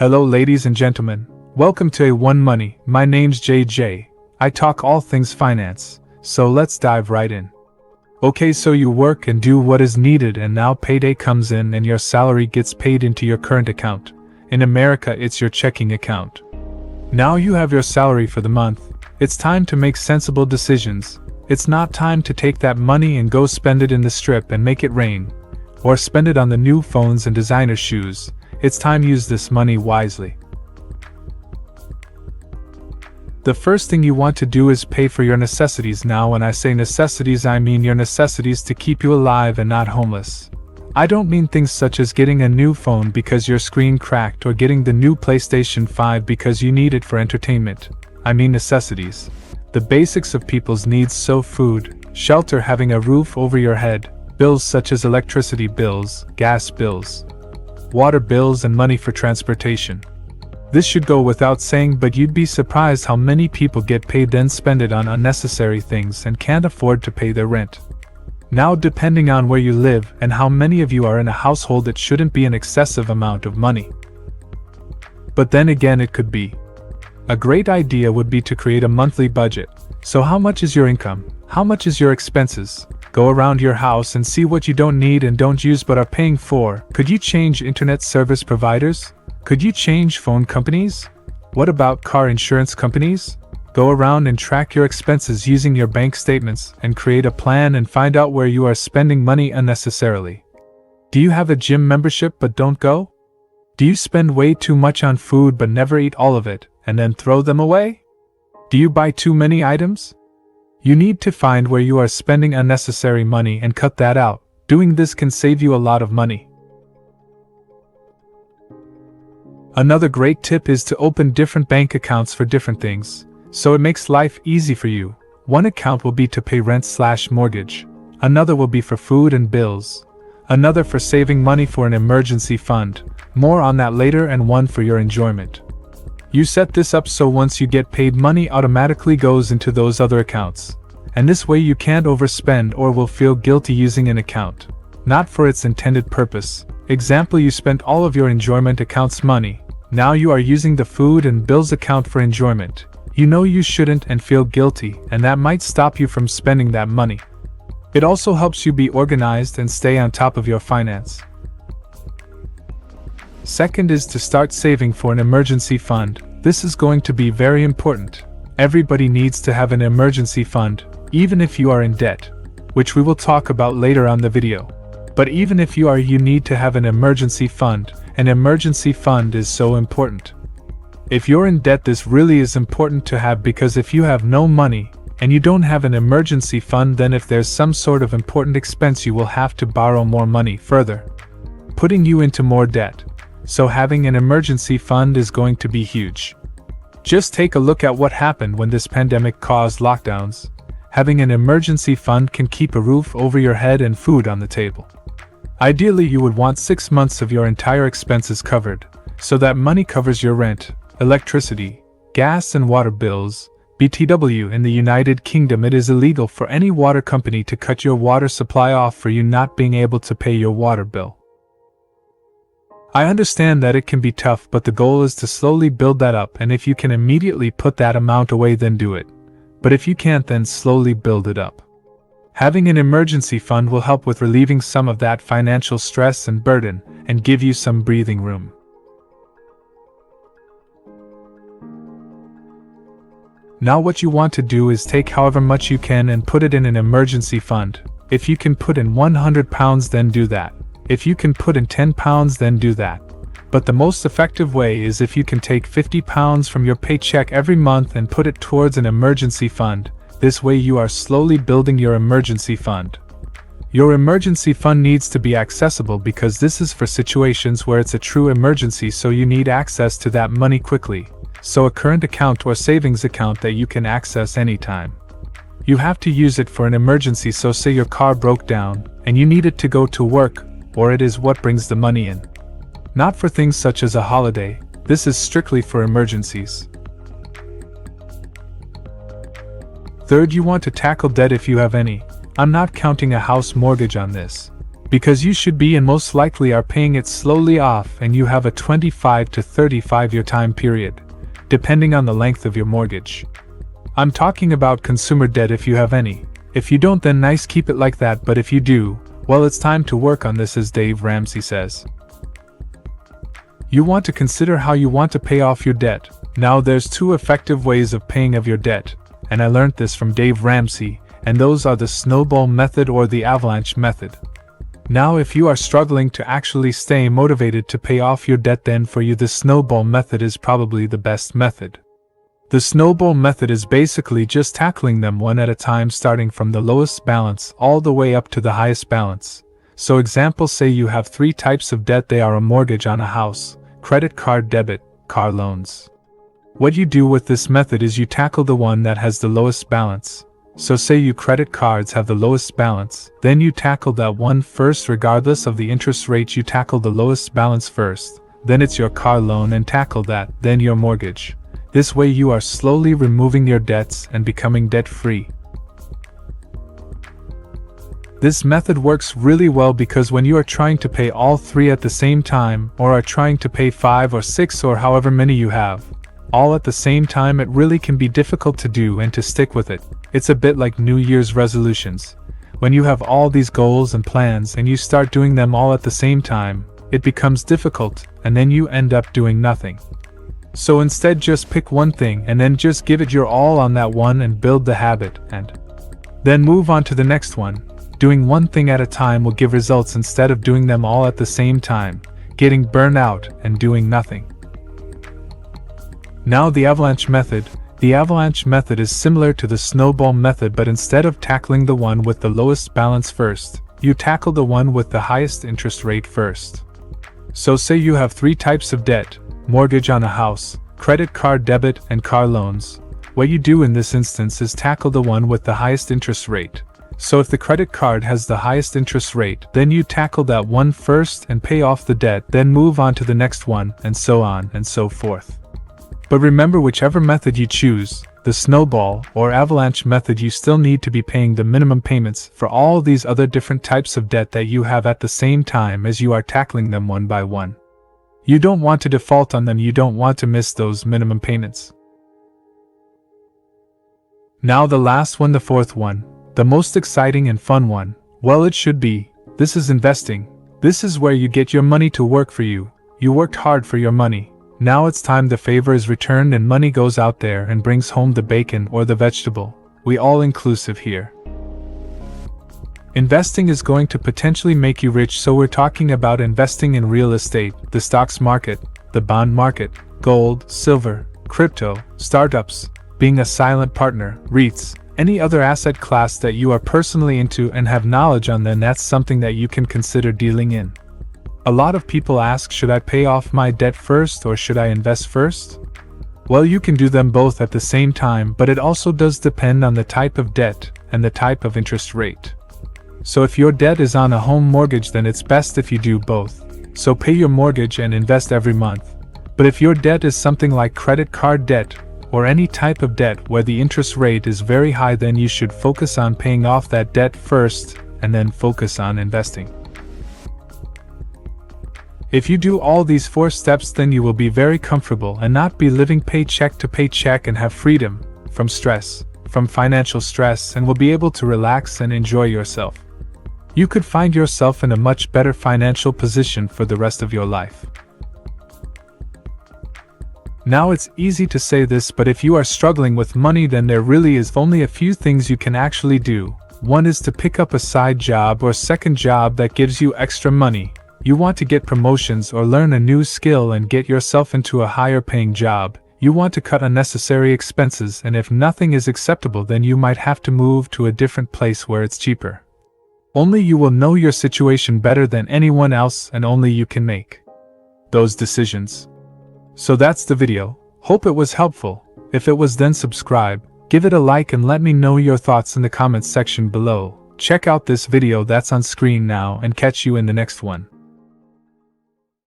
Hello ladies and gentlemen, welcome to A1 Money. My name's JJ. I talk all things finance, so let's dive right in. Okay, so you work and do what is needed and now payday comes in and your salary gets paid into your current account. In America, it's your checking account. Now you have your salary for the month. It's time to make sensible decisions. It's not time to take that money and go spend it in the strip and make it rain, or spend it on the new phones and designer shoes. It's time to use this money wisely. The first thing you want to do is pay for your necessities. Now, when I say necessities, I mean your necessities to keep you alive and not homeless. I don't mean things such as getting a new phone because your screen cracked or getting the new PlayStation 5 because you need it for entertainment. I mean necessities. The basics of people's needs, so food, shelter, having a roof over your head, bills such as electricity bills, gas bills, water bills, and money for transportation. This should go without saying, but you'd be surprised how many people get paid then spend it on unnecessary things and can't afford to pay their rent. Now, depending on where you live and how many of you are in a household, it shouldn't be an excessive amount of money. But then again, it could be. A great idea would be to create a monthly budget. So how much is your income? How much is your expenses? Go around your house and see what you don't need and don't use but are paying for. Could you change internet service providers? Could you change phone companies? What about car insurance companies? Go around and track your expenses using your bank statements and create a plan and find out where you are spending money unnecessarily. Do you have a gym membership but don't go? Do you spend way too much on food but never eat all of it and then throw them away? Do you buy too many items? You need to find where you are spending unnecessary money and cut that out. Doing this can save you a lot of money. Another great tip is to open different bank accounts for different things, so it makes life easy for you. One account will be to pay rent/mortgage. Another will be for food and bills. Another for saving money for an emergency fund. More on that later, and one for your enjoyment. You set this up so once you get paid, money automatically goes into those other accounts. And this way you can't overspend or will feel guilty using an account not for its intended purpose. Example, you spent all of your enjoyment account's money. Now you are using the food and bills account for enjoyment. You know you shouldn't and feel guilty, and that might stop you from spending that money. It also helps you be organized and stay on top of your finance. Second is to start saving for an emergency fund. This is going to be very important. Everybody needs to have an emergency fund, even if you are in debt, which we will talk about later on the video. But even if you need to have an emergency fund. An emergency fund is so important. If you're in debt, this really is important to have, because if you have no money and you don't have an emergency fund, then if there's some sort of important expense, you will have to borrow more money, further putting you into more debt. So having an emergency fund is going to be huge. Just take a look at what happened when this pandemic caused lockdowns. Having an emergency fund can keep a roof over your head and food on the table. Ideally, you would want 6 months of your entire expenses covered, so that money covers your rent, electricity, gas and water bills. BTW, in the United Kingdom, it is illegal for any water company to cut your water supply off for you not being able to pay your water bill. I understand that it can be tough, but the goal is to slowly build that up, and if you can immediately put that amount away, then do it. But if you can't, then slowly build it up. Having an emergency fund will help with relieving some of that financial stress and burden, and give you some breathing room. Now what you want to do is take however much you can and put it in an emergency fund. If you can put in £100, then do that. If you can put in £10, then do that. But the most effective way is if you can take £50 from your paycheck every month and put it towards an emergency fund. This way you are slowly building your emergency fund. Your emergency fund needs to be accessible, because this is for situations where it's a true emergency, so you need access to that money quickly. So a current account or savings account that you can access anytime. You have to use it for an emergency, so say your car broke down and you need it to go to work, or it is what brings the money in. Not for things such as a holiday. This is strictly for emergencies. Third, you want to tackle debt if you have any. I'm not counting a house mortgage on this. Because you should be and most likely are paying it slowly off, and you have a 25 to 35 year time period, depending on the length of your mortgage. I'm talking about consumer debt if you have any. If you don't, then nice, keep it like that, but if you do, well, it's time to work on this, as Dave Ramsey says. You want to consider how you want to pay off your debt. Now, there's two effective ways of paying off your debt, and I learned this from Dave Ramsey, and those are the snowball method or the avalanche method. Now, if you are struggling to actually stay motivated to pay off your debt, then for you the snowball method is probably the best method. The snowball method is basically just tackling them one at a time, starting from the lowest balance all the way up to the highest balance. So example, say you have 3 types of debt. They are a mortgage on a house, credit card, debit, car loans. What you do with this method is you tackle the one that has the lowest balance. So say your credit cards have the lowest balance, then you tackle that one first regardless of the interest rate. You tackle the lowest balance first, then it's your car loan and tackle that, then your mortgage. This way you are slowly removing your debts and becoming debt-free. This method works really well because when you are trying to pay all 3 at the same time, or are trying to pay 5 or 6 or however many you have, all at the same time, it really can be difficult to do and to stick with it. It's a bit like New Year's resolutions. When you have all these goals and plans and you start doing them all at the same time, it becomes difficult, and then you end up doing nothing. So instead, just pick one thing and then just give it your all on that one and build the habit, and then move on to the next one. Doing one thing at a time will give results instead of doing them all at the same time, getting burned out and doing nothing. Now, the avalanche method. The avalanche method is similar to the snowball method, but instead of tackling the one with the lowest balance first, you tackle the one with the highest interest rate first. So say you have 3 types of debt: mortgage on a house, credit card, debit, and car loans. What you do in this instance is tackle the one with the highest interest rate. So if the credit card has the highest interest rate, then you tackle that one first and pay off the debt, then move on to the next one, and so on and so forth. But remember, whichever method you choose, the snowball or avalanche method, you still need to be paying the minimum payments for all these other different types of debt that you have at the same time as you are tackling them one by one. You don't want to default on them, you don't want to miss those minimum payments. Now the last one, the 4th one, the most exciting and fun one. Well, it should be. This is investing. This is where you get your money to work for you. You worked hard for your money. Now it's time the favor is returned and money goes out there and brings home the bacon or the vegetable. We all inclusive here. Investing is going to potentially make you rich, so we're talking about investing in real estate, the stocks market, the bond market, gold, silver, crypto, startups, being a silent partner, REITs, any other asset class that you are personally into and have knowledge on, then that's something that you can consider dealing in. A lot of people ask, should I pay off my debt first or should I invest first? Well, you can do them both at the same time, but it also does depend on the type of debt and the type of interest rate. So if your debt is on a home mortgage, then it's best if you do both. So pay your mortgage and invest every month. But if your debt is something like credit card debt or any type of debt where the interest rate is very high, then you should focus on paying off that debt first and then focus on investing. If you do all these 4 steps, then you will be very comfortable and not be living paycheck to paycheck and have freedom from stress, from financial stress, and will be able to relax and enjoy yourself. You could find yourself in a much better financial position for the rest of your life. Now, it's easy to say this, but if you are struggling with money, then there really is only a few things you can actually do. One is to pick up a side job or second job that gives you extra money. You want to get promotions or learn a new skill and get yourself into a higher paying job. You want to cut unnecessary expenses, and if nothing is acceptable, then you might have to move to a different place where it's cheaper. Only you will know your situation better than anyone else, and only you can make those decisions. So that's the video. Hope it was helpful. If it was, then subscribe, give it a like, and let me know your thoughts in the comments section below. Check out this video that's on screen now and catch you in the next one.